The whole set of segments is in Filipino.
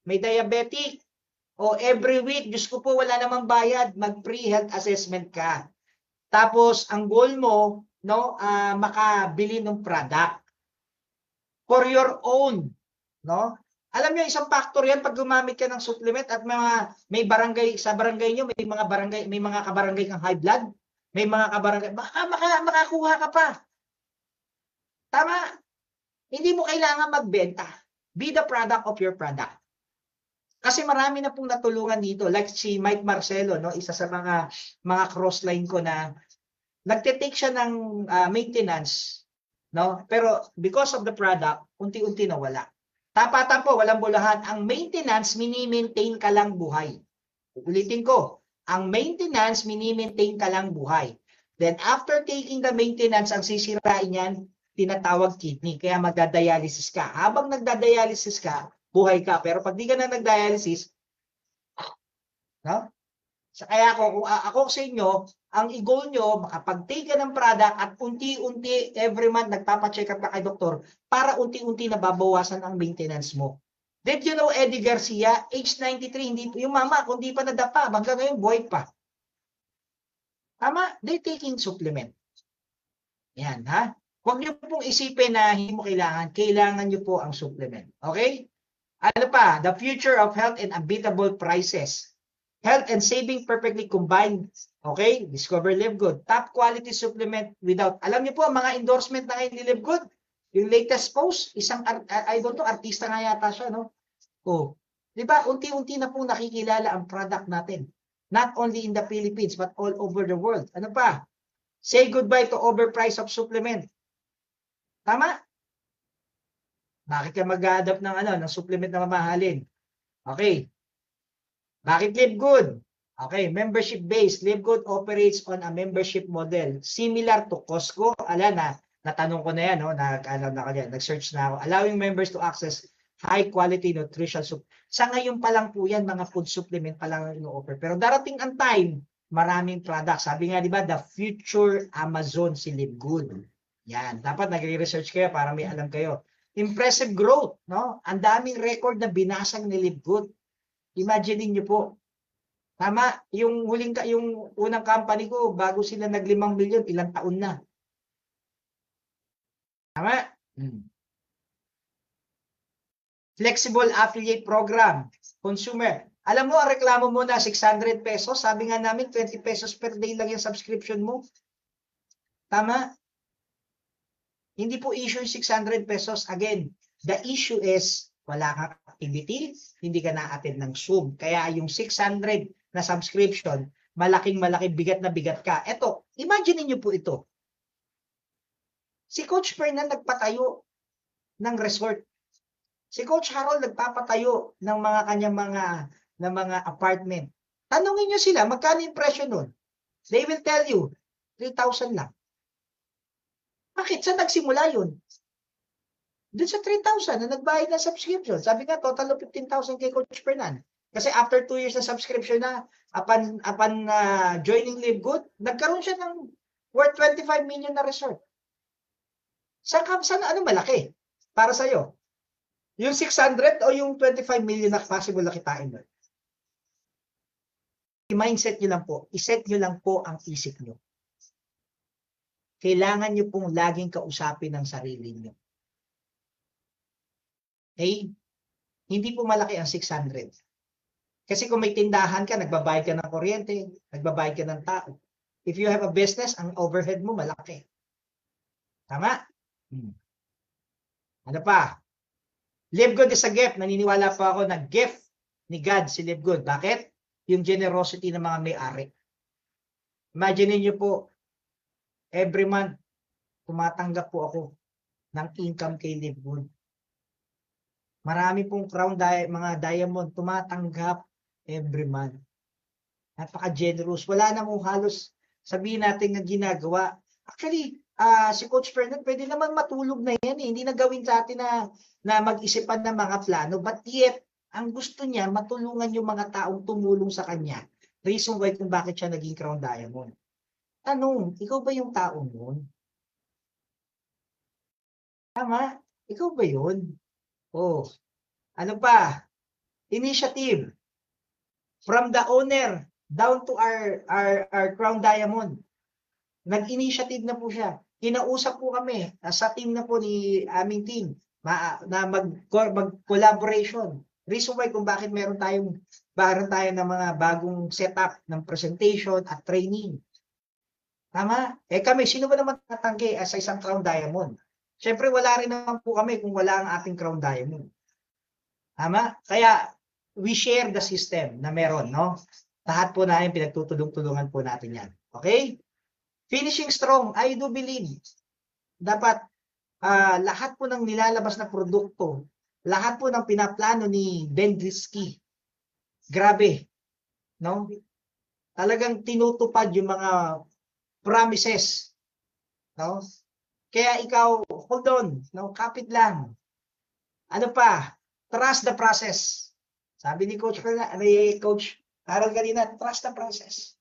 may diabetic, o every week, Diyos ko po, wala namang bayad, mag-free health assessment ka. Tapos, ang goal mo, no, makabili ng product for your own, no? Alam niyo, isang factor yan pag gumamit ka ng supplement at may barangay, sa barangay niyo, may mga kabarangay kang high blood, may mga kabarangay, makakuha ka pa. Tama? Hindi mo kailangan magbenta. Be the product of your product. Kasi marami na pong natulungan dito. Like si Mike Marcelo, no, isa sa mga crossline ko na nagte-take siya ng maintenance, no? Pero because of the product, unti-unti nawala. Tapatan po, walang bulahan. Ang maintenance, mini-maintain ka lang buhay. Ulitin ko, ang maintenance, mini-maintain ka lang buhay. Then after taking the maintenance, ang sisirain yan, tinatawag kidney. Kaya magdadialysis ka. Habang nagdadialysis ka, buhay ka. Pero pag di ka na nagdialysis, no? Kaya ako sa inyo, ang i-goal nyo, makapag-take ka ng product at unti-unti, every month, nagpapacheck up ka kay doktor para unti-unti nababawasan ang maintenance mo. Did you know Eddie Garcia, age 93, hindi, yung mama, kung di pa nadapa, hanggang ngayon, buhay pa. Tama? They taking supplement. Yan, ha? Huwag nyo pong isipin na hindi mo kailangan nyo po ang supplement. Okay? Ano pa? The future of health and unbeatable prices. Health and saving perfectly combined. Okay? Discover Live Good. Top quality supplement without. Alam niyo po, mga endorsement na ngayon ni Live Good. Yung latest post, isang idol to, artista nga yata siya, no? Oh. Di ba? Unti-unti na pong nakikilala ang product natin. Not only in the Philippines, but all over the world. Ano pa? Say goodbye to overprice of supplement. Tama? Bakit ka mag-a-adapt ng supplement na mamahalin? Okay. Bakit Live Good? Okay, membership based. Live Good operates on a membership model similar to Costco. Natanong ko na yan, no? Nag-search na ako. Allowing members to access high quality nutritional supplement. Sa ngayon pa lang po yan, mga food supplement pa lang ino-offer. Pero darating ang time, maraming products. Sabi nga, di ba, the future Amazon si Live Good. Yan, dapat nagre-research kayo para may alam kayo. Impressive growth, no? Ang daming record na binasag ni Live Good. Imagine niyo po. Tama, yung unang company ko, bago sila nag-5 milyon, ilang taon na. Tama? Flexible affiliate program, consumer. Alam mo, ang reklamo mo na 600 pesos, sabi nga namin 20 pesos per day lang yung subscription mo. Tama? Hindi po issue 600 pesos. Again, the issue is wala kang activity, hindi ka na-attend ng Zoom. Kaya yung 600 na subscription, malaking bigat na bigat ka. Eto, imagine niyo po ito. Si Coach Fernan nagpatayo ng resort. Si Coach Harold nagpapatayo ng mga kanyang mga apartment. Tanungin niyo sila, magkano yung presyo nun? They will tell you, 3,000 lang. Bakit? Saan nagsimula yun? Doon sa 3,000 na nagbayad ng subscription. Sabi nga, total of 15,000 kay Coach Fernan. Kasi after 2 years na subscription na, upon joining Live Good, nagkaroon siya ng worth 25 million na resort. Saan ano malaki para sa'yo? Yung 600 o yung 25 million na possible na kitain doon? I-mindset nyo lang po. I-set nyo lang po ang isip nyo. Kailangan nyo pong laging kausapin ang sarili nyo. Okay? Hindi po malaki ang 600. Kasi kung may tindahan ka, nagbabayad ka ng kuryente, nagbabayad ka ng tao. If you have a business, ang overhead mo malaki. Tama? Ano pa? Live Good is a gift. Naniniwala po ako na gift ni God si Live Good. Bakit? Yung generosity ng mga may-ari. Imagine niyo po, every month, tumatanggap po ako ng income kay Live Good. Marami pong crown, mga diamond, tumatanggap every month. Napaka-generous. Wala na mo halos sabihin natin na ginagawa. Actually, si Coach Fernan, pwede naman matulog na yan. Hindi na gawin sa atin na mag-isipan ng mga plano. But yet, ang gusto niya, matulungan yung mga taong tumulong sa kanya. Reason why kung bakit siya naging crown diamond. Tanong, ikaw ba yung taong yun? Tama? Ikaw ba yun? Oh, ano pa? Initiative from the owner down to our Crown Diamond. Nag-initiative na po siya. Kinausap po kami sa team na po ni aming team na mag-collaboration. Reason why kung bakit meron tayo ng mga bagong setup ng presentation at training. Tama? Kami, sino ba naman tatanggi sa isang Crown Diamond? Siyempre, wala rin naman po kami kung wala ang ating Crown Diamond. Tama? Kaya, we share the system na meron, no? Lahat po natin pinagtutulong-tulungan po natin yan. Okay? Finishing strong, I do believe. Dapat, lahat po ng nilalabas na produkto, lahat po ng pinaplano ni Ben Risky, grabe, no? Talagang tinutupad yung mga promises, no? Kaya ikaw, hold on, no? Kapit lang. Ano pa? Trust the process. Sabi ni Coach Harold kanina, trust the process.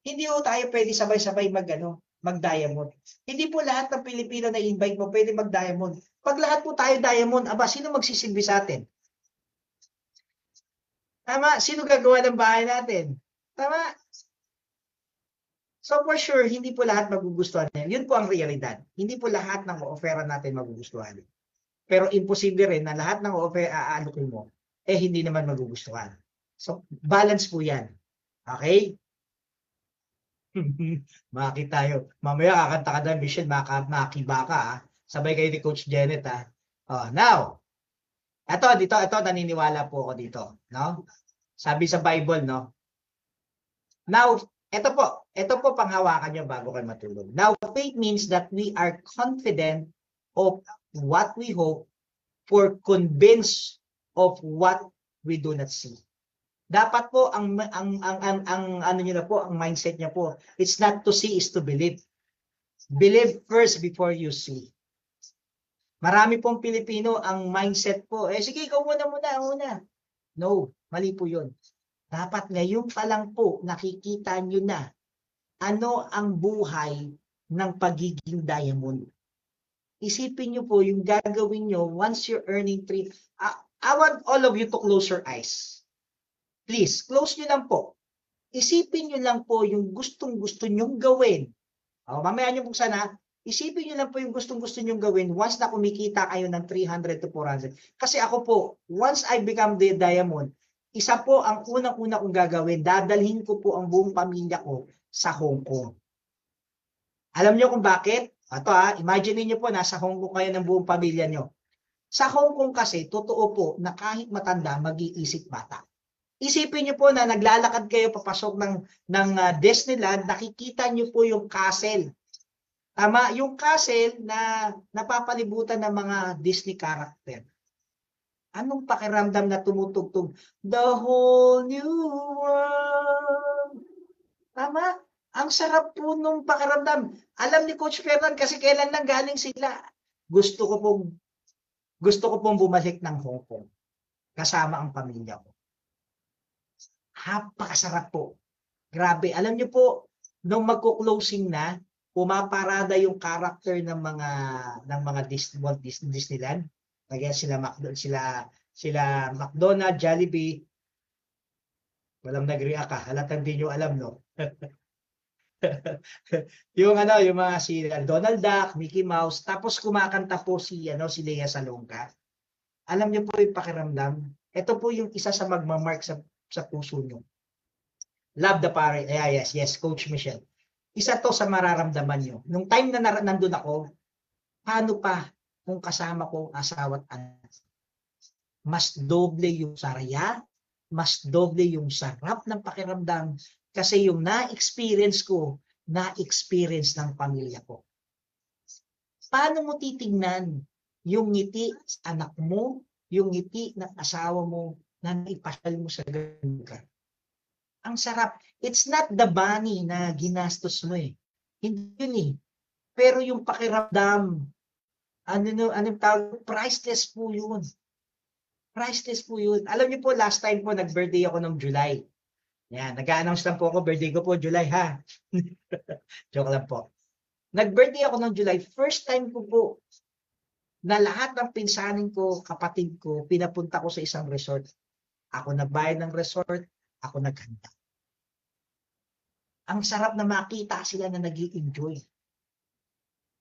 Hindi po tayo pwede sabay-sabay mag-diamond. Hindi po lahat ng Pilipino na invite mo pwede mag-diamond. Pag lahat po tayo diamond, sino magsisilbi sa atin? Tama? Sino gagawa ng bahay natin? Tama? So for sure, hindi po lahat magugustuhan yan. Yun po ang realidad. Hindi po lahat ng offeran natin magugustuhan. Pero imposible rin na lahat ng aalokin mo, hindi naman magugustuhan. So balance po yan. Okay? Makita tayo. Mamaya kakanta ka na, Michelle, makiba ka. Sabay kayo ni Coach Janet. Now, dito, naniniwala po ako dito. No? Sabi sa Bible, no? Now, ito po panghawakan nyo bago kayo matulog. Now, faith means that we are confident of what we hope, for convinced of what we do not see. Dapat po ang ano niyo na po, ang mindset niya po, it's not to see, is to believe. Believe first before you see. Marami pong Pilipino ang mindset po, sige, ikaw muna. No, mali po 'yun. Dapat ngayon pa lang po nakikita niyo na ano ang buhay ng pagiging diamond. Isipin niyo po yung gagawin niyo once you're earning 3. I want all of you to close your eyes. Please, close nyo lang po. Isipin nyo lang po yung gustong-gusto nyong gawin. Mamaya nyo buksan ha. Isipin nyo lang po yung gustong-gusto nyong gawin once na kumikita kayo ng 300 to 400. Kasi ako po, once I become the diamond, isa po ang unang-una kong gagawin, dadalhin ko po ang buong pamilya ko sa Hong Kong. Alam nyo kung bakit? Imagine niyo po, nasa Hong Kong kayo ng buong pamilya nyo. Sa Hong Kong kasi, totoo po na kahit matanda, mag-iisip bata. Isipin niyo po na naglalakad kayo papasok ng Disneyland, nakikita niyo po yung castle. Tama, yung castle na napapalibutan ng mga Disney character. Anong pakiramdam na tumutugtog? The whole new world. Tama? Ang sarap po nung pakiramdam. Alam ni Coach Fernan kasi kailan lang galing sila. Gusto ko pong bumalik ng Hong Kong kasama ang pamilya ko. Napakasarap po. Grabe. Alam niyo po, nung magko-closing na, pumaparada yung character ng mga Disneyland. Kaya sila McDonald, Jollibee. Walang nag-react ka. Halatang di nyo alam, no? yung mga si Donald Duck, Mickey Mouse, tapos kumakanta po si Lea Salonga. Alam niyo po yung pakiramdam. Ito po yung isa sa magmamark sa puso nyo. Love the parent. Yes, Coach Michelle. Isa to sa mararamdaman nyo. Nung time na nandun ako, paano pa kung kasama ko asawa at anak? Mas doble yung saraya, mas doble yung sarap ng pakiramdam kasi yung na-experience ko, na-experience ng pamilya ko. Paano mo titingnan yung ngiti sa anak mo, yung ngiti ng asawa mo, na naipasyal mo sa ganun ka? Ang sarap. It's not the money na ginastos mo Hindi yun Pero yung pakiramdam, anong tawag? Priceless po yun. Priceless po yun. Alam niyo po, last time po, nag-birthday ako ng July. Yan, nag-a-announce lang po ako, birthday ko po, July ha. Joke lang po. Nag-birthday ako ng July. First time ko po na lahat ng pinsanin ko, kapatid ko, pinapunta ko sa isang resort. Ako nagbayad ng resort, ako naghanda. Ang sarap na makita sila na nag-i-enjoy.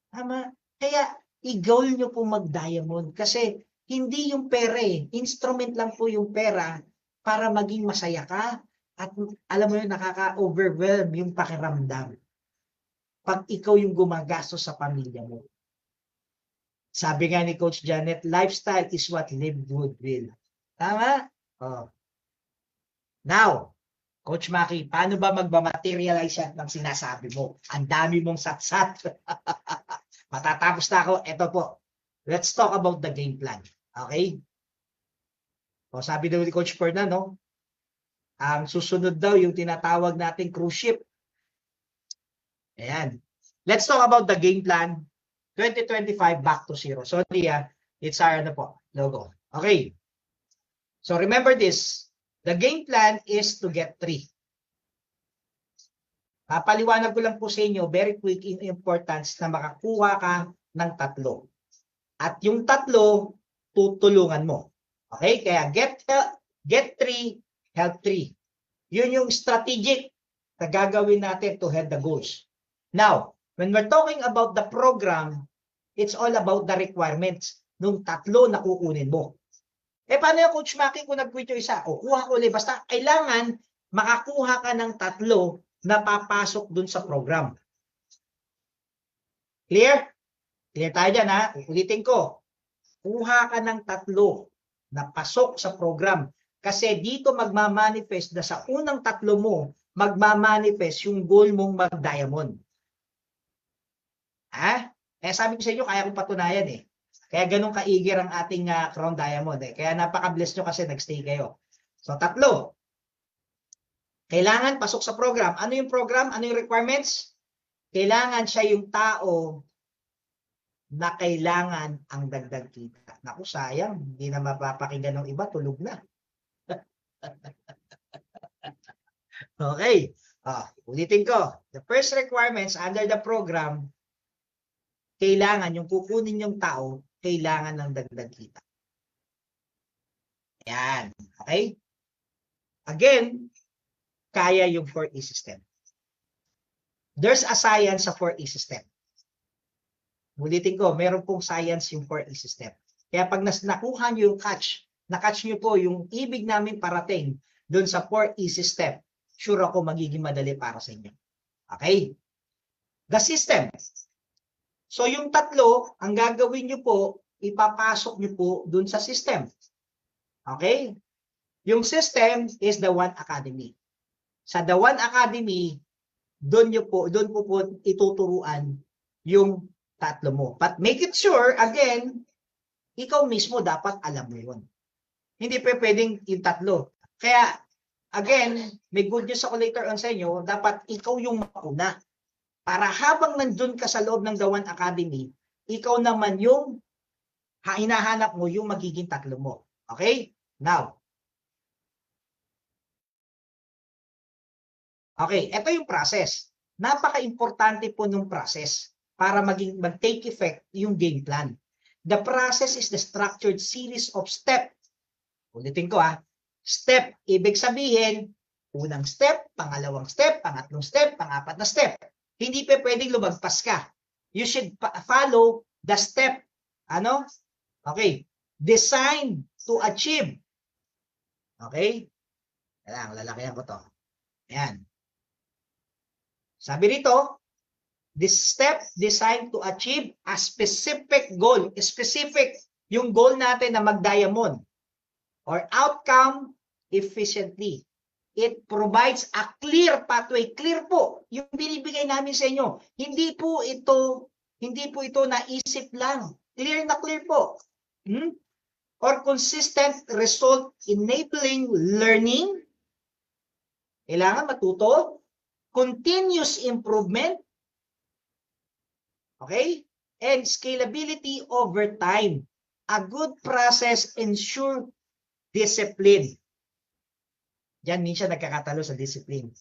Tama? Kaya i-goal nyo po mag-diamond kasi hindi yung pera eh. Instrument lang po yung pera para maging masaya ka at alam mo yun, nakaka-overwhelm yung pakiramdam. Pag ikaw yung gumagastos sa pamilya mo. Sabi nga ni Coach Janet, lifestyle is what live good will. Tama? Oh. Now, Coach Maki, paano ba magmamaterialize yan ng sinasabi mo? Ang dami mong satsat. Matatapos na ako. Ito po. Let's talk about the game plan. Okay? O, sabi daw ni Coach Fernan, no? Ang susunod daw yung tinatawag nating cruise ship. Ayan. Let's talk about the game plan 2025 back to zero. Sorry, it's our logo. Okay. So remember this. The game plan is to get 3. Papaliwanag ko lang po sa inyo, very quick in importance na makakuha ka ng 3. At yung 3, tutulungan mo. Okay? Kaya get 3, help 3. Yun yung strategic na gagawin natin to head the goals. Now, when we're talking about the program, it's all about the requirements nung 3 na kukunin mo. Paano yung Coach Maki kung nag-quit yung isa? O, kuha ko ulit. Basta kailangan makakuha ka ng 3 na papasok dun sa program. Clear? Clear tayo dyan, ha? Ulitin ko. Kuha ka ng 3 na pasok sa program. Kasi dito magmamanifest na sa unang 3 mo, magmamanifest yung goal mong mag-diamond. Ha? Sabi ko sa inyo, kaya kong patunayan eh. Kaya ganun kaigir ang ating Crown Diamond eh. Kaya napaka-bless nyo kasi nag-stay kayo. So 3. Kailangan pasok sa program. Ano yung program? Ano yung requirements? Kailangan siya yung tao na kailangan ang dagdag kita. Naku, sayang. Hindi na mapapakinggan ng iba. Tulog na. Okay. Ulitin ko. The first requirements under the program, kailangan yung kukunin yung tao, kailangan ng dagdag kita. Ayan. Okay? Again, kaya yung 4E system. There's a science sa 4E system. Ulitin ko, meron pong science yung 4E system. Kaya pag nakuha nyo yung na-catch nyo po yung ibig namin parating dun sa 4E system, sure ako magiging madali para sa inyo. Okay? The system. So yung 3, ang gagawin nyo po, ipapasok nyo po dun sa system. Okay? Yung system is the One Academy. Sa the One Academy, doon po ituturuan yung 3 mo. But make it sure, again, ikaw mismo dapat alam mo yun. Hindi pwedeng yung 3. Kaya, again, may good news ako later on sa inyo, dapat ikaw yung mauna. Para habang nandun ka sa loob ng The One Academy, ikaw naman yung hinahanap mo yung magiging 3 mo. Okay? Now. Okay, ito yung process. Napaka-importante po nung process para mag-take effect yung game plan. The process is the structured series of steps. Ulitin ko Step, ibig sabihin, unang step, pangalawang step, pangatlong step, pang-4 na step. Hindi pa pwedeng lumagpas ka. You should follow the step. Ano? Okay. Design to achieve. Okay? Lalakihan ko to. Ayan. Sabi rito, this step designed to achieve a specific goal. Specific yung goal natin na mag-diamond or outcome efficiently. It provides a clear pathway. Clear po yung binibigay namin sa inyo. Hindi po ito naisip lang. Clear na clear po. Or consistent result enabling learning. Kailangan matuto. Continuous improvement. Okay? And scalability over time. A good process ensure discipline. Diyan minsan nagkakatalo sa discipline.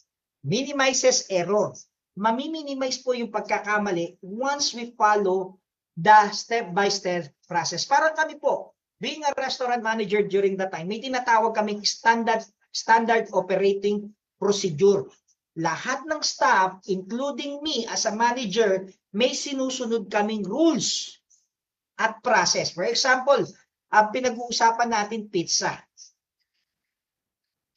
Minimizes error. Mami-minimize po yung pagkakamali once we follow the step-by-step process. Parang kami po, being a restaurant manager during that time, may tinatawag kaming standard operating procedure. Lahat ng staff, including me as a manager, may sinusunod kaming rules at process. For example, pinag-uusapan natin pizza.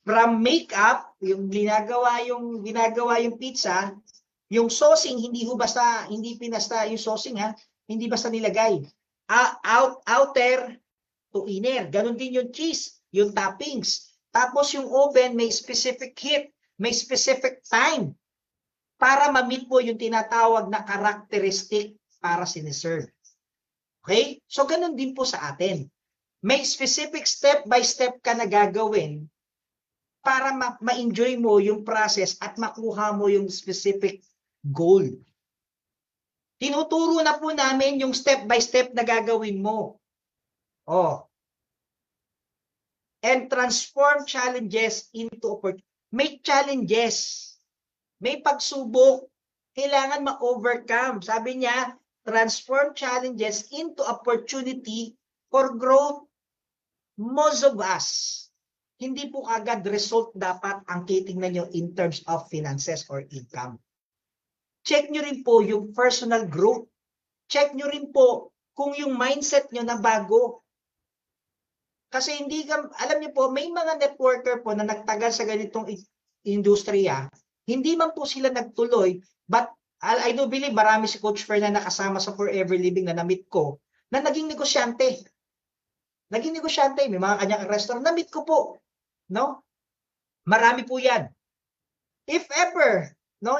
From makeup, yung ginagawa yung pizza, yung saucing hindi pinasta yung saucing hindi basta nilagay. Outer to inner. Ganon din yung cheese, yung toppings. Tapos yung oven may specific heat, may specific time para ma-meet mo yung tinatawag na characteristic para siniserve. Okay? So ganun din po sa atin. May specific step-by-step ka na gagawin para ma-enjoy mo yung process at makuha mo yung specific goal. Tinuturo na po namin yung step-by-step na gagawin mo. And transform challenges into opportunities. May challenges. May pagsubok. Kailangan ma-overcome. Sabi niya, transform challenges into opportunity for growth. Most of us, hindi po agad result dapat ang titingnan nyo in terms of finances or income. Check nyo rin po yung personal growth. Check nyo rin po kung yung mindset nyo na bago. Kasi alam niyo po, may mga networker po na nagtagal sa ganitong industriya, hindi man po sila nagtuloy, but I do believe marami si Coach Fer na nakasama sa Forever Living na na-meet ko, na naging negosyante. Naging negosyante, may mga kanyang restaurant, na-meet ko po. No? Marami po yan. If ever, no,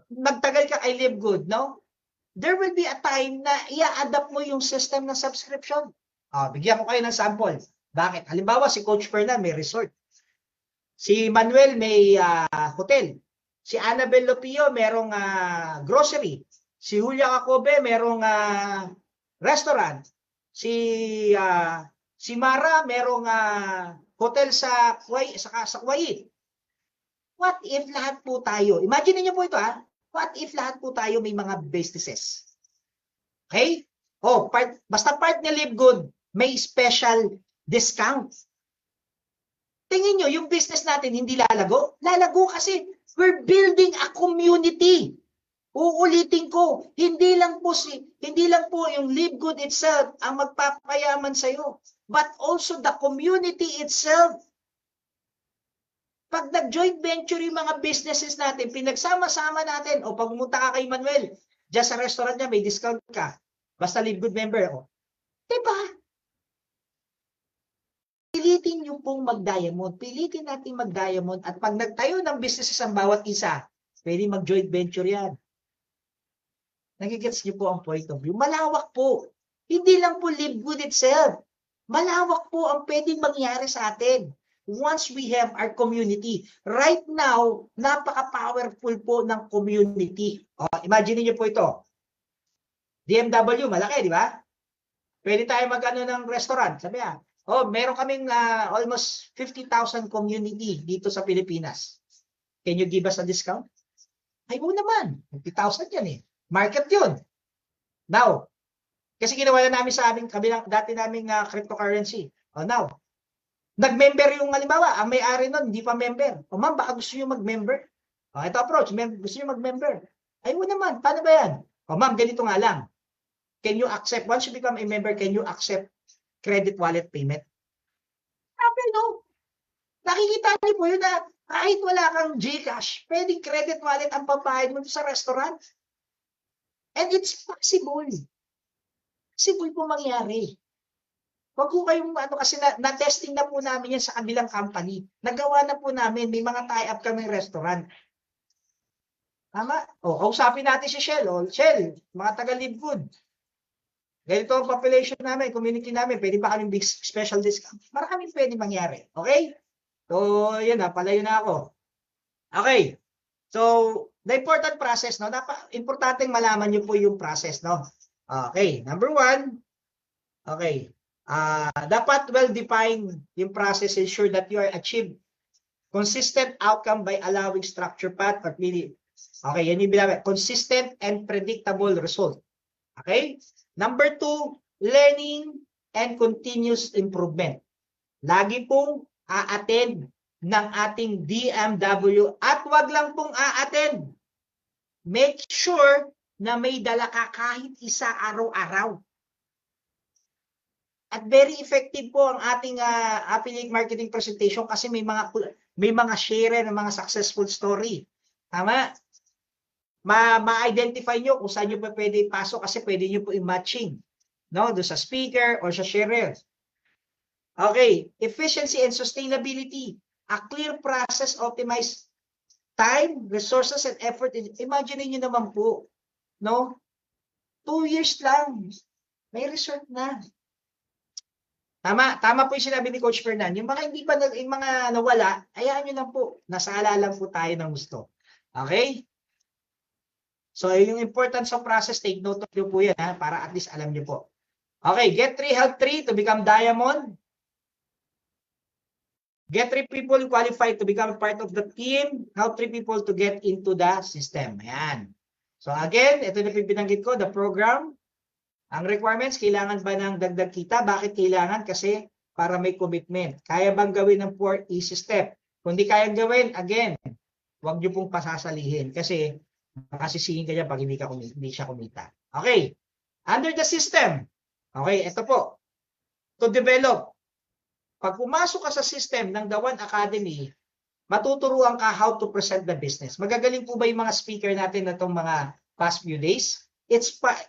magtagal ka kay Live Good, no? There will be a time na i-adapt mo yung system ng subscription. Bigyan ko kayo ng sample. Bakit? Halimbawa, si Coach Fernan may resort. Si Manuel may hotel. Si Annabel Lopio merong grocery. Si Julia Jacobe merong restaurant. Si Mara merong hotel sa Kuwait. What if lahat po tayo, imagine niyo po ito what if lahat po tayo may mga businesses? Okay? Basta part ni Live Good, may special discount. Tingin nyo, yung business natin hindi lalago? Lalago kasi we're building a community. Uulitin ko, hindi lang po yung Live Good itself ang magpapayaman sa iyo, but also the community itself. Pag nag-joint venture yung mga businesses natin, pinagsama-sama natin, pag pumunta ka kay Manuel, dyan sa restaurant niya, may discount ka. Basta Live Good member ako. Diba? Pilitin nyo pong mag-diamond. Pilitin natin mag-diamond. At pag nagtayo ng businesses ang bawat isa, pwede mag-joint venture yan. Nagigets nyo po ang point of view. Malawak po. Hindi lang po Live Good itself. Malawak po ang pwedeng mangyari sa atin. Once we have our community. Right now, napaka-powerful po ng community. Imagine niyo po ito. DMW, malaki, di ba? Pwede tayo mag-ano ng restaurant. Sabi meron kaming almost 50,000 community dito sa Pilipinas. Can you give us a discount? Ay, naman. 50,000 yan Market yun. Now, kasi ginawa na namin sa aming dati naming cryptocurrency. Now, nag-member yung halimbawa, ang may-ari nun, hindi pa member. Ma'am, baka gusto nyo mag-member? Ito approach, gusto nyo mag-member? Ay, naman. Paano ba yan? Ma'am, ganito nga lang. Can you accept, once you become a member, can you accept credit wallet payment? Sabi, no. Nakikita niyo po yun na kahit wala kang GCash, pwedeng credit wallet ang pabayad mo sa restaurant. And it's possible. Possible po mangyari. Huwag po kayong kasi na-testing na po namin yan sa kabilang company. Nagawa na po namin, may mga tie-up kaming restaurant. Tama? Kausapin natin si Shell. Shell, mga taga-Live Good. Ganito ang population namin, community namin, pwede ba kaming big special discount? Maraming pwede mangyari. Okay? So, yun palayo na ako. Okay. So, the important process, no? Importanteng malaman nyo po yung process, no? Okay. Number 1, okay. Dapat well-defined yung process, ensure that you are achieve consistent outcome by allowing structure path or really. Okay, yan yung binabi. Consistent and predictable result. Okay? Number 2, learning and continuous improvement. Lagi pong a-attend ng ating DMW at wag lang pong a-attend. Make sure na may dala ka kahit isa araw-araw. At very effective po ang ating affiliate marketing presentation kasi may mga share ng mga successful story. Tama? Ma-identify nyo kung saan nyo pa pwede ipasok kasi pwede nyo po i-matching. No? Doon sa speaker or sa sharer. Okay. Efficiency and sustainability. A clear process, optimize time, resources, and effort. Imagine nyo naman po. No? 2 years lang. May result na. Tama po yung sinabi ni Coach Fernan. Yung mga hindi pa yung mga nawala, hayaan nyo lang po. Nasaalala lang po tayo ng gusto. Okay? So, yung importance of process, take note of nyo po yan ha, para at least alam nyo po. Okay, get 3, help 3 to become diamond. Get 3 people qualified to become part of the team. Help 3 people to get into the system. Ayan. So again, ito na pinanggit ko, the program. Ang requirements, kailangan ba ng dagdag kita? Bakit kailangan? Kasi para may commitment. Kaya bang gawin ng 4 easy step? Kung di kayang gawin, again, huwag nyo pong pasasalihin. Kasi makasisihin ka dyan pag hindi siya kumita. Okay. Under the system. Okay, ito po. To develop. Pag pumasok ka sa system ng The One Academy, matuturuan ka how to present the business. Magagaling po ba yung mga speaker natin na itong mga past few days?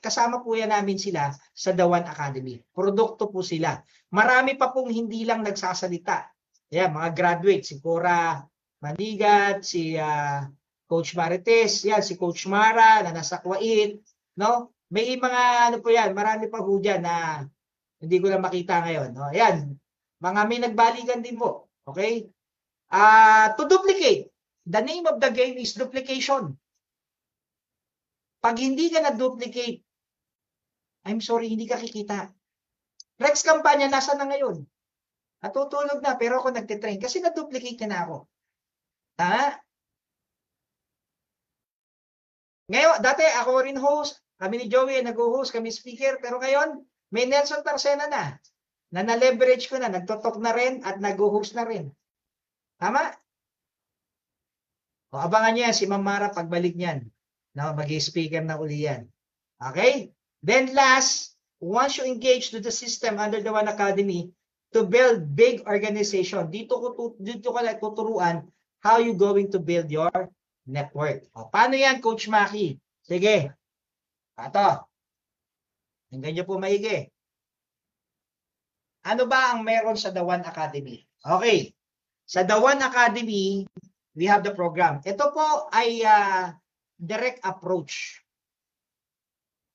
Kasama po yan namin sila sa The One Academy. Produkto po sila. Marami pa pong hindi lang nagsasalita. Yan, mga graduates. Si Cora Manigat, si Coach Marites, yan, si Coach Mara na nasa Kuwait. No? May mga ano po yan, marami pa po dyan na hindi ko lang makita ngayon. No? Yan, mga may nagbalikan din po. Okay? To duplicate. The name of the game is duplication. Pag hindi ka na-duplicate, I'm sorry, hindi ka kikita. Rex kampanya, nasa na ngayon? Natutulog na, pero ako nagtitrain kasi na-duplicate na ako. Ha? Ngayon, dati ako rin host, kami ni Joey, nag-host, kami speaker, pero ngayon, may Nelson Tarcena na na-leverage ko na, nagtotok na rin at nag-host na rin. Tama? O, abangan niya si Ma'am Mara pagbalik niyan. No, mag-speaker na uli yan. Okay? Then last, once you engage to the system under the One Academy to build big organization, dito ko tuturuan how you going to build your network. O, paano yan, Coach Maki? Sige. Ito. Hanggang niyo po maigi. Ano ba ang meron sa The One Academy? Okay. Sa The One Academy, we have the program. Ito po ay direct approach.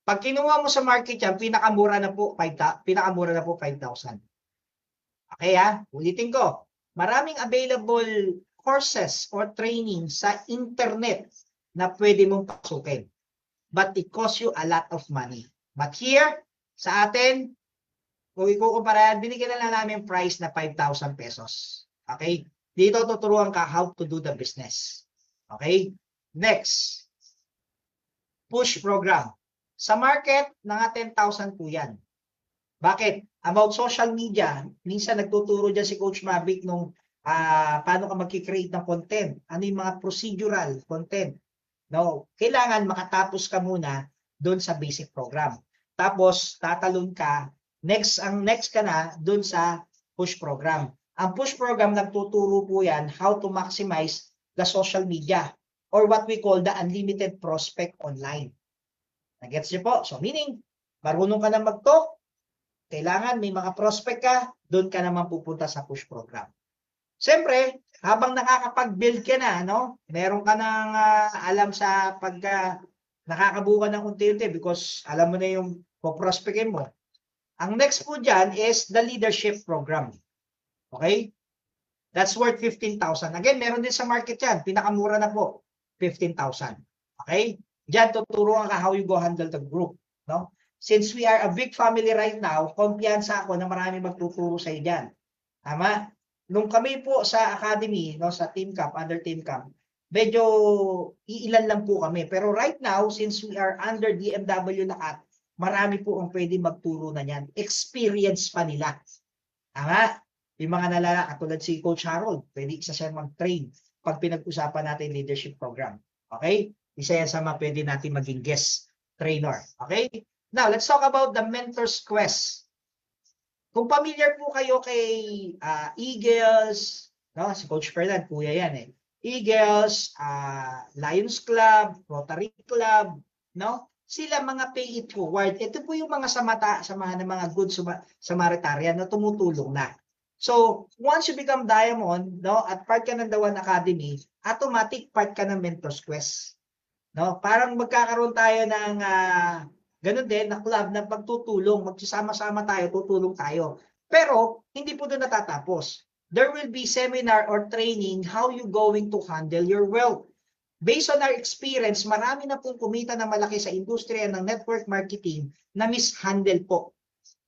Pag kinuha mo sa market yan, pinakamura na po 5,000. Okay ha? Ulitin ko. Maraming available courses or training sa internet na pwede mong pasukin. But it costs you a lot of money. But here, sa atin, kung ikukumpara, binigyan na lang namin price na 5,000 pesos. Okay? Dito tuturuan ka how to do the business. Okay? Next. Push program. Sa market, mga 10,000 po yan. Bakit? About social media, minsan nagtuturo dyan si Coach Mavic nung paano ka mag-create ng content. Ano yung mga procedural content. No? Kailangan makatapos ka muna doon sa basic program. Tapos, tatalon ka, ang next ka na doon sa push program. Ang push program, nagtuturo po yan how to maximize the social media or what we call the unlimited prospect online. Nagets niyo po? So meaning, marunong ka na mag-talk, kailangan may mga prospect ka, doon ka naman pupunta sa push program. Siyempre, habang nakakapag-build ka na, no? Meron ka nang alam sa pagka nakakabuka ng unti-unti because alam mo na yung po-prospectin mo. Ang next po dyan is the leadership program. Okay? That's worth 15,000. Again, meron din sa market yan. Pinakamura na po. 15,000. Okay? Diyan tuturuan ka how you go handle the group. No? Since we are a big family right now, kumpiyansa ako na marami magtuturo sa iyo diyan. Tama? Nung kami po sa academy, no, sa team camp, under team camp, medyo iilan lang po kami. Pero right now, since we are under DMW lahat, marami po ang pwede magturo na yan. Experience pa nila. Tama? Yung mga nalala, katulad si Coach Harold, pwede isa siya mag-train pag pinag-usapan natin leadership program. Okay? Isa yan sa mga pwede natin maging guest trainer. Okay? Now, let's talk about the mentor's quest. Kung familiar po kayo kay Eagles, no? Si Coach Ferdinand, kuya yan eh. Eagles, Lions Club, Rotary Club, no? Sila mga pay it forward. Ito po yung mga samahan ng mga good Samaritan na tumutulong na. So, once you become diamond, no, at part ka ng The One Academy, automatic part ka ng Mentor's Quest. No? Parang magkakaroon tayo ng ganun din na club na pagtutulong, magsasama-sama tayo, tutulong tayo. Pero hindi po doon natatapos. There will be seminar or training how you going to handle your wealth. Based on our experience, marami na pong kumita na malaki sa industriya ng network marketing na mishandle po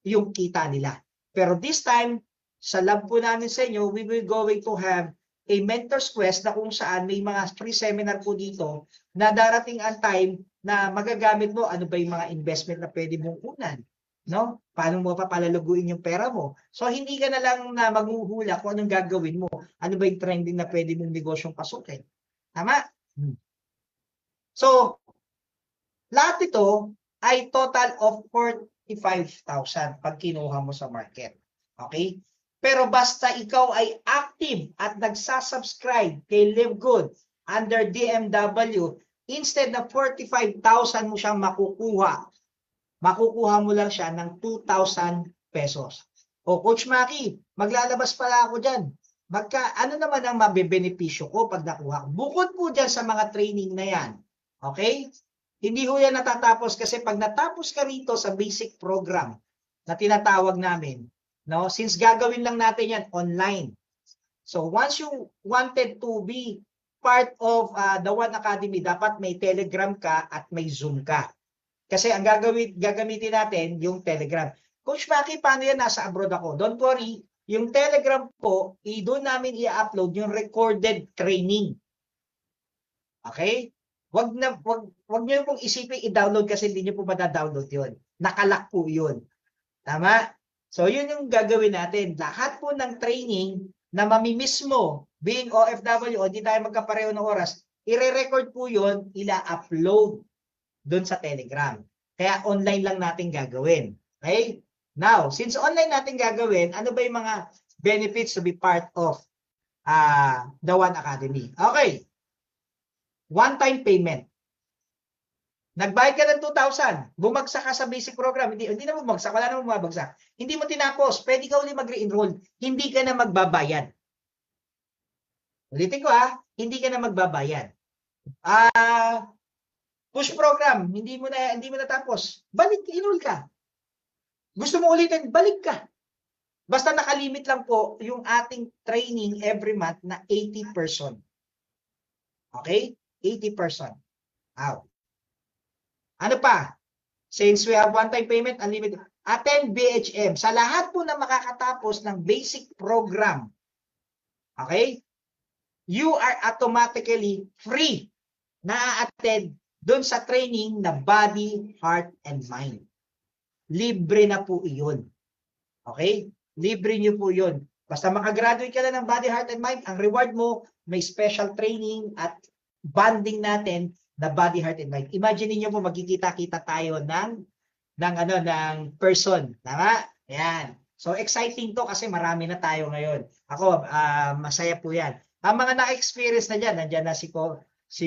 yung kita nila. Pero this time, sa lab po namin sa inyo, we will going to have a mentor's quest na kung saan may mga free seminar po dito na darating ang time na magagamit mo ano ba yung mga investment na pwede mong kunan. No? Paano mo papalaluguin yung pera mo? So, hindi ka na lang na maghuhula kung anong gagawin mo. Ano ba yung trending na pwede mong negosyong pasukin. Tama? So, lahat ito ay total of 45,000 pag kinuha mo sa market. Okay? Pero basta ikaw ay active at nagsasubscribe kay Live Good under DMW, instead na 45,000 mo siyang makukuha mo lang siya ng 2,000 pesos. O Coach Maki, maglalabas pala ako dyan. Ano naman ang mabebenepisyo ko pag nakuha ko? Bukod po dyan sa mga training na yan. Okay? Hindi ho yan natatapos kasi pag natapos ka rito sa basic program na tinatawag namin, no? Since gagawin lang natin yan online. So once you wanted to be part of the One Academy, dapat may Telegram ka at may Zoom ka. Kasi ang gagamitin natin yung Telegram. Coach Maki, paano yan? Nasa abroad ako. Don't worry, yung Telegram po, doon namin i-upload yung recorded training. Okay? Wag niyo pong isipin i-download kasi hindi niyo po mada-download 'yon. Nakalock po 'yon. Tama? So, yun yung gagawin natin. Lahat po ng training na mamimiss mo, being OFW o di tayo magkapareho ng oras, i-record po yun, ila-upload doon sa Telegram. Kaya online lang natin gagawin. Okay? Now, since online natin gagawin, ano ba yung mga benefits to be part of the One Academy? Okay. One-time payment. Nagbayad ka ng 2,000, bumagsak ka sa basic program, hindi na bumagsak, wala na bumabagsak. Hindi mo tinapos, pwede ka ulit mag-re-enroll, hindi ka na magbabayad. Ulitin ko hindi ka na magbabayad. Push program, hindi mo natapos, balik, enroll ka. Gusto mo ulitin, balik ka. Basta nakalimit lang po yung ating training every month na 80 person. Okay? 80 person. Wow. Ano pa? Since we have one-time payment, unlimited. Attend BHM. Sa lahat po na makakatapos ng basic program, okay? You are automatically free na attend doon sa training na body, heart, and mind. Libre na po iyon. Okay? Libre nyo po yun. Basta makagraduate ka na ng body, heart, and mind, ang reward mo, may special training at bonding natin na body, heart, and mind. Imagine niyo po magkikita-kita tayo ng person. Tama? Yan. So exciting to kasi marami na tayo ngayon. Ako, masaya po yan. Ang mga naka-experience na dyan, nandyan na si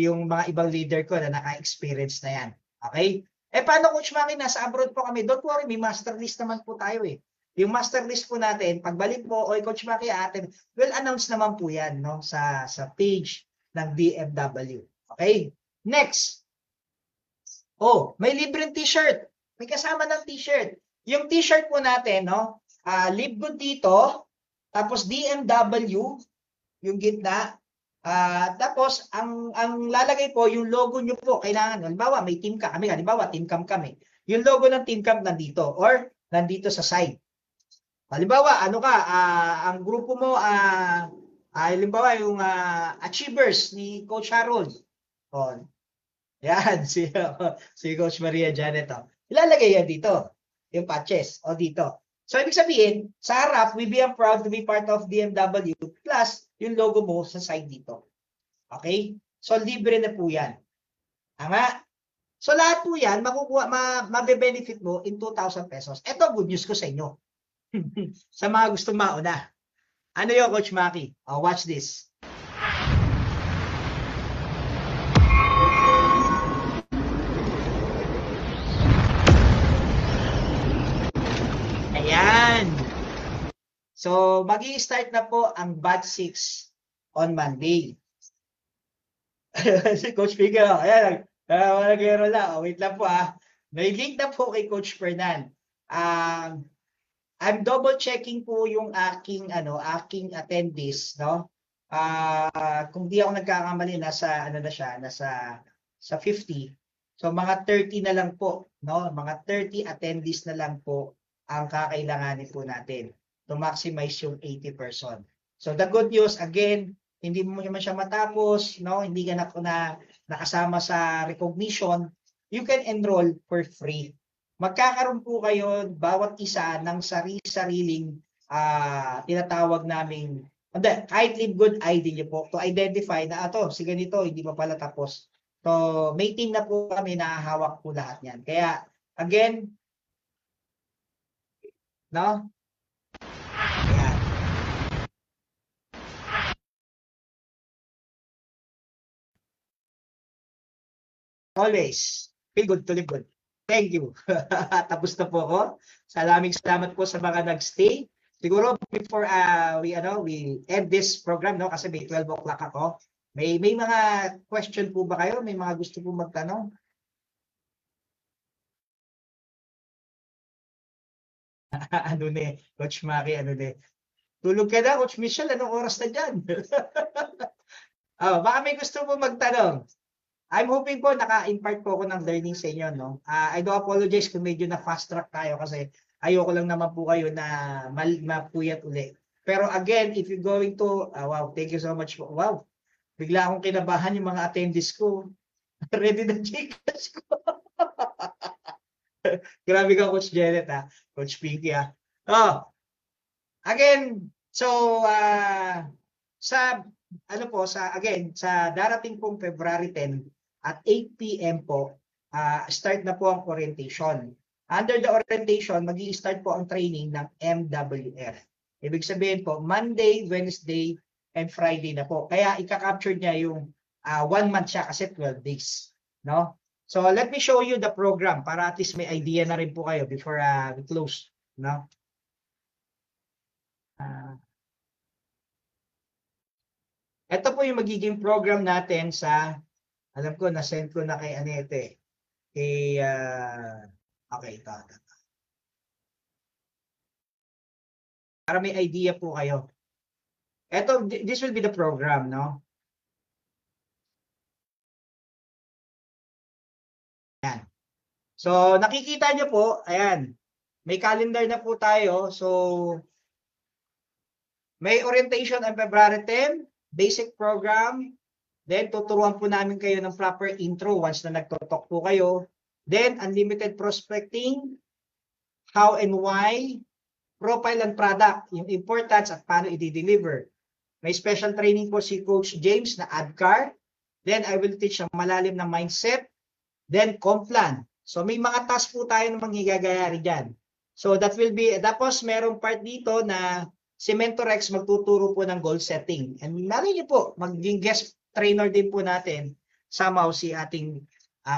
yung mga ibang leader ko na naka-experience na yan. Okay? Paano Coach Maki? Nasa abroad po kami. Don't worry, may master list naman po tayo eh. Yung master list po natin, pagbalik po, Coach Maki, we'll announce naman po yan, no? Sa page ng DMW. Okay? Next. May libreng t-shirt. May kasama ng t-shirt. Yung t-shirt po natin, no? Live Good dito, tapos DMW, yung gitna. Tapos, ang lalagay po, yung logo nyo po, kailangan, halimbawa, may team ka, kami, halimbawa, team camp kami. Yung logo ng team camp nandito, or nandito sa side. Halimbawa, ang grupo mo, halimbawa, yung Achievers ni Coach Harold. Yan, si Coach Maria Janet. Ilalagay yan dito. Yung patches. O dito. So, ibig sabihin, sa harap, we be proud to be part of BMW plus yung logo mo sa side dito. Okay? So, libre na po yan. Tama? So, lahat po yan, mabe-benefit mo in 2,000 pesos. Ito, good news ko sa inyo. Sa mga gustong mauna. Ano yun, Coach Maki? Oh, watch this. Ayan. So, magi-start na po ang batch 6 on Monday. Si Coach Figure, ayan, nag-enroll na. Oh, wait lang po May link na po kay Coach Fernan. I'm double checking po yung aking attendees, no? Kung di ako nagkakamali, nasa sa 50. So mga 30 na lang po, no? Mga 30 attendees na lang po ang kakailanganin po natin to maximize yung 80 person. So the good news, again, hindi mo naman siya matapos, no? Hindi ka nakasama sa recognition, you can enroll for free. Magkakaroon po kayo bawat isa ng sariling tinatawag naming kahit live good ID niyo po to identify na si ganito, hindi pa pala tapos. So may team na po kami na hawak po lahat yan. Kaya again, no? Ayan. Always feel good to live good. Thank you. Tapos na po ako. Salamat po sa mga nagstay. Siguro before we end this program, no, kasi may 12 o'clock ako. May mga question po ba kayo? May mga gusto po magtanong? Ano ne, Coach Maki, ano ne? Tulog ka na, Coach Michelle, anong oras na dyan? Baka may gusto po magtanong. I'm hoping po naka-impart po ako ng learning sa inyo, no? I do apologize kung medyo na fast track tayo kasi ayoko lang naman po kayo na mapuyat uli. Pero again, if you're going to, wow, thank you so much po. Wow, bigla akong kinabahan yung mga attendees ko. Ready na Gcash ko. Grabe ka, Coach Janet, Coach Pinky, again, so, sa darating pong February 10 at 8 p.m. po, start na po ang orientation. Under the orientation, magi-start po ang training ng MWF. Ibig sabihin po, Monday, Wednesday, and Friday na po. Kaya ika-capture niya yung 1 month siya kasi 12 days. No? So let me show you the program para at least may idea na rin po kayo before we close. No? Ito po yung magiging program natin sa, alam ko, na-send ko na kay Anete. Okay, ito. Para may idea po kayo. Ito, this will be the program, no? Ayan. So, nakikita nyo po, ayan, may calendar na po tayo. So, may orientation on February 10, basic program. Then, tuturuan po namin kayo ng proper intro once na nagtotalk po kayo. Then, unlimited prospecting, how and why, profile and product, yung importance at paano i-deliver. May special training po si Coach James na ADCAR. Then, I will teach ang malalim na mindset. Then, Complan. So, may mga task po tayo na manggagayari dyan. So, that will be, tapos merong part dito na si MentorX magtuturo po ng goal setting. And nalay niyo po, maging guest trainer din po natin somehow si ating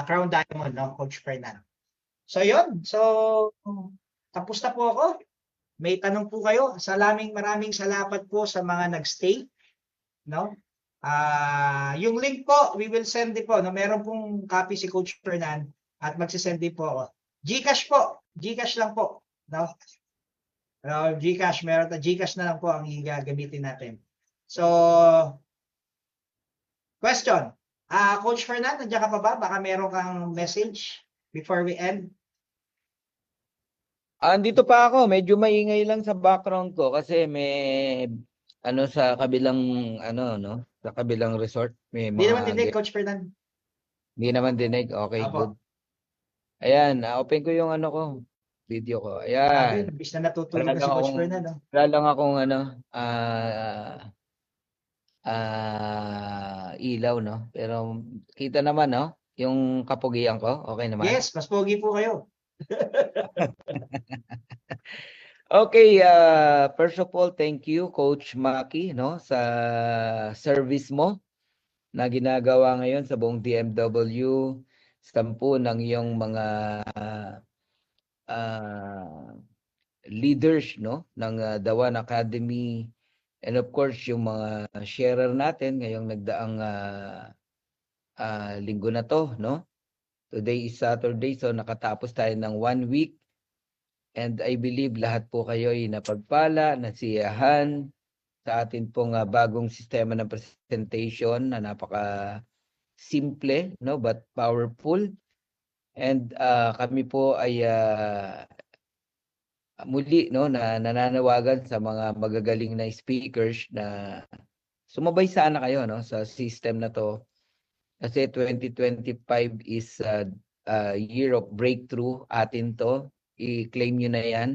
Crown Diamond, no? Coach Fernan. So, yun. So, tapos na po ako. May tanong po kayo. Maraming salamat po sa mga nagstay. No? Yung link po, we will send din po. No? Meron pong copy si Coach Fernan at magsisend din po ako. Gcash po. Gcash lang po. No? Gcash, meron na Gcash na lang po ang gagamitin natin. So, question. Coach Fernan, nandiyan ka pa ba? Baka meron kang message before we end. Andito pa ako, medyo maingay lang sa background ko kasi may sa kabilang sa kabilang resort may Hindi naman dinig, Coach Fernan. Hindi naman dinig. Okay, Apo. good. Ayan, open ko yung ano ko, video ko. Grabe, Ayan. nabis na natutulog Wala na lang si Coach akong, Fernan, no? wala lang akong ano, ilaw, no? Pero kita naman, no? Yung kapugian ko, okay naman. Yes, mas pogi po kayo. Okay, first of all, thank you, Coach Maki, no, sa service mo na ginagawa ngayon sa buong DMW, sampu ng iyong mga ah, leaders, no, ng The One Academy, and of course yung mga sharer natin ngayong nagdaang linggo na to, no. Today is Saturday, so nakatapos tayo ng 1 week. And I believe lahat po kayo ay napagpala, nasiyahan sa atin pong bagong sistema ng presentation na napaka simple, no, but powerful. And kami po ay muli, no, na nananawagan sa mga magagaling na speakers na sumabay sana kayo, no, sa system na to. Kasi 2025 is year of breakthrough. Atin to. I-claim nyo na yan.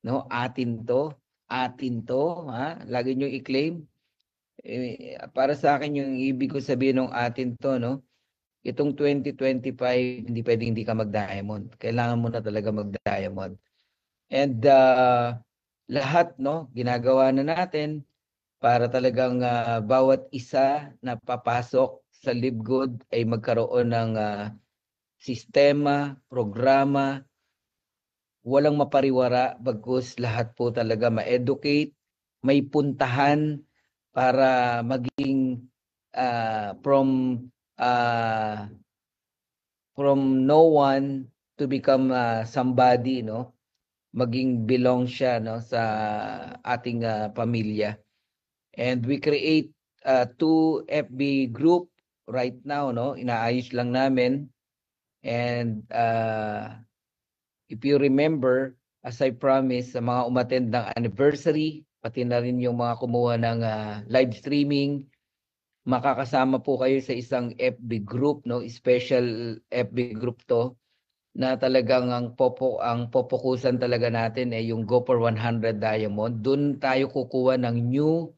No? Atin to. Atin to. Ha? Lagi nyo i-claim. Para sa akin, yung ibig ko sabihin ng atin to, no? Itong 2025, hindi pwedeng hindi ka mag-diamond. Kailangan mo na talaga mag-diamond. And lahat, no? Ginagawa na natin para talagang bawat isa na papasok sa Live Good ay magkaroon ng sistema, programa, walang mapariwara, bagkus lahat po talaga ma-educate, may puntahan para maging from no one to become somebody, no? Maging belong siya, no, sa ating pamilya. And we create 2 FB group right now, no? Inaayos lang namin. And if you remember, as I promised, sa mga umattend ng anniversary, pati na rin yung mga kumuha ng live streaming, makakasama po kayo sa isang FB group, no? Special FB group to na talagang ang popokusan talaga natin ay yung Go for 100 Diamond. Doon tayo kukuha ng new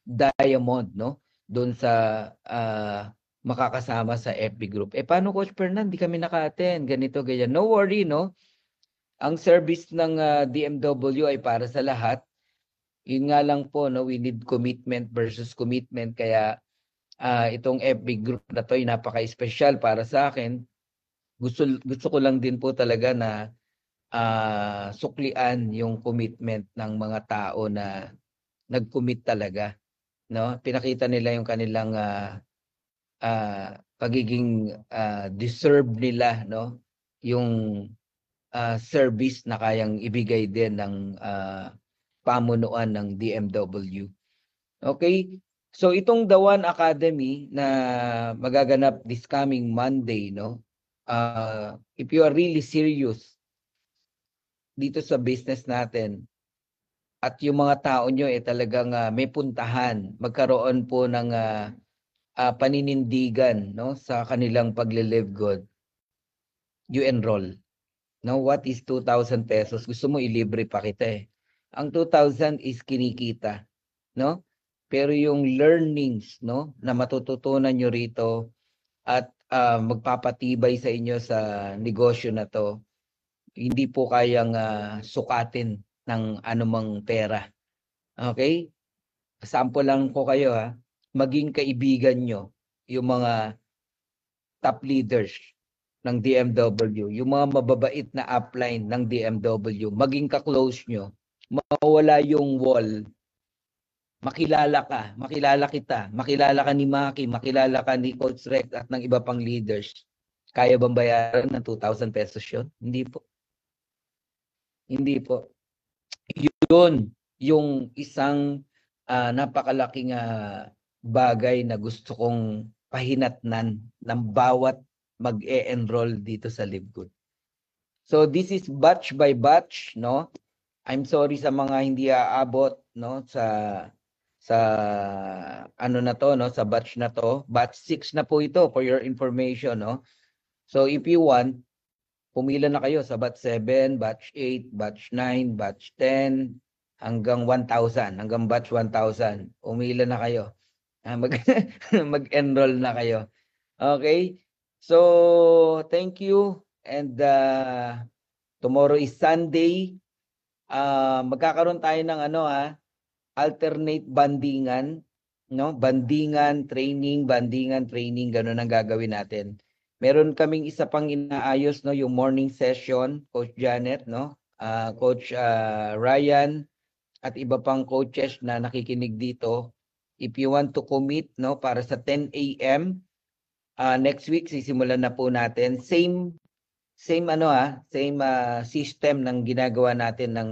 diamond, no? Doon sa makakasama sa FB group. Paano Coach Fernan? Di kami naka-attend. Ganito, ganyan. No worry, no? Ang service ng DMW ay para sa lahat. Yun nga lang po, no? We need commitment versus commitment. Kaya itong FB group na to ay napaka-special para sa akin. Gusto ko lang din po talaga na suklian yung commitment ng mga tao na nag-commit talaga, no? Pinakita nila yung kanilang pagiging deserve nila, no? Yung service na kayang ibigay din ng pamunuan ng DMW. Okay? So itong The One Academy na magaganap this coming Monday, no? If you are really serious dito sa business natin at yung mga tao nyo talagang may puntahan, magkaroon po ng paninindigan, no, sa kanilang pagle-live good, you enroll. No, what is 2,000 pesos? Gusto mo ilibre pa kita eh. Ang 2,000 is kinikita, no? Pero yung learnings, no, na matututunan nyo rito at magpapatibay sa inyo sa negosyo na to, hindi po kayang sukatin ng anumang pera. Okay? Sample lang ko kayo ha. Maging kaibigan nyo yung mga top leaders ng DMW, yung mga mababait na upline ng DMW, maging ka-close nyo, mawala yung wall, makilala kita, makilala ka ni Maki, makilala ka ni Coach Rex at ng iba pang leaders. Kaya bang bayaran ng 2,000 pesos yun? Hindi po. Hindi po. Yun yung isang napakalaking bagay na gusto kong pahinatnan ng bawat mag-e-enroll dito sa Live Good. So this is batch by batch, no? I'm sorry sa mga hindi aabot, no, sa ano na to, no, sa batch na to. Batch 6 na po ito for your information, no? So if you want, pumila na kayo sa batch 7, batch 8, batch 9, batch 10, hanggang 1,000, hanggang batch 1,000. Pumila na kayo. Mag-enroll na kayo. Okay? So, thank you. And tomorrow is Sunday. Magkakaroon tayo ng alternate bandingan, no? Bandingan, training, ganun ang gagawin natin. Meron kaming isa pang inaayos, no, yung morning session, Coach Janet, no? Coach Ryan at iba pang coaches na nakikinig dito. If you want to commit, no, para sa 10 a.m. Next week sisimulan na po natin. Same system ng ginagawa natin ng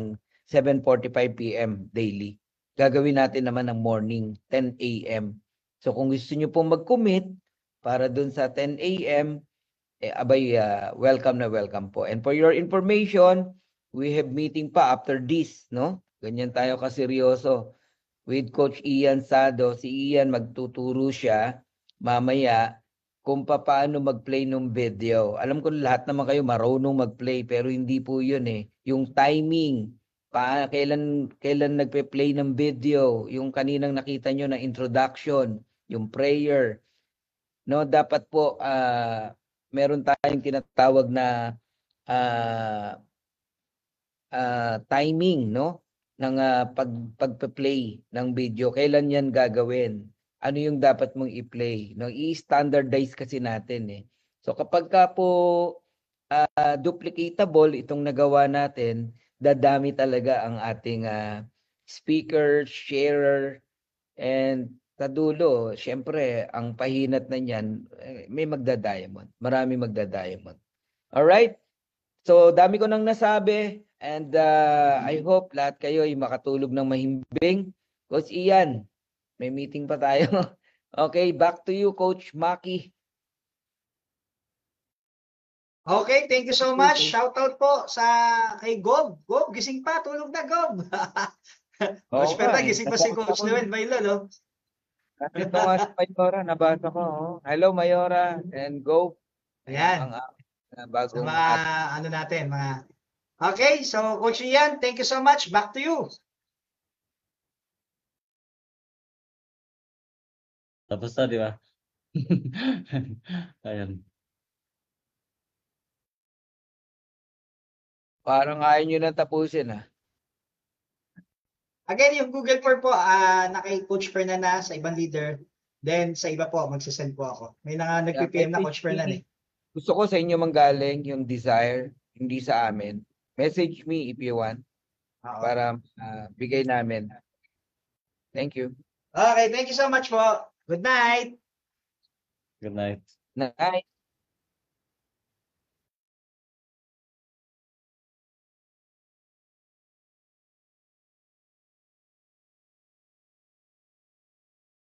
7:45 p.m. daily. Gagawin natin naman ng morning 10 a.m. So kung gusto niyo po mag-commit para dun sa 10 a.m., welcome na welcome po. And for your information, we have meeting pa after this, no? Ganyan tayo kaseryoso with Coach Ian Sado. Si Ian magtuturo siya mamaya kung paano mag-play ng video. Alam ko lahat naman kayo marunong mag-play pero hindi po 'yun eh. Yung timing, kailan nagpe-play ng video, yung kaninang nakita nyo na introduction, yung prayer. No, dapat po meron tayong tinatawag na timing, no, ng pagpe-play ng video. Kailan 'yan gagawin? Ano yung dapat mong i-play? No, i-standardize kasi natin eh. So kapag ka po duplicatable itong nagawa natin, dadami talaga ang ating speaker, sharer, and sa dulo, syempre, ang pahinat na niyan, may magda-diamond. Marami magda-diamond. Alright? So, dami ko nang nasabi and I hope lahat kayo ay makatulog ng mahimbing. Coach Ian, may meeting pa tayo. Okay, back to you, Coach Maki. Okay, thank you so much. Shoutout po kay Gob. Gob, gising pa, tulog na Gob. Coach Perta, gising pa si Coach Noel Bailo, no? Ito nga si Mayora, nabasa ko. Oh. Hello, Mayora, and Gob. Ayan. Bagong Okay, so Coach Ian, thank you so much. Back to you. Tapos na, di ba? Ayan. Parang ayaw nyo na tapusin, ha? Again, yung Google Form po, na kay Coach Fernanda sa ibang leader. Then, sa iba po, magsasend po ako. May nag-PPM na Coach Fernanda eh. Gusto ko sa inyo manggaling yung desire, hindi sa amin. Message me if you want. Para bigay namin. Thank you. Okay, thank you so much po. Good night. Good night. Night.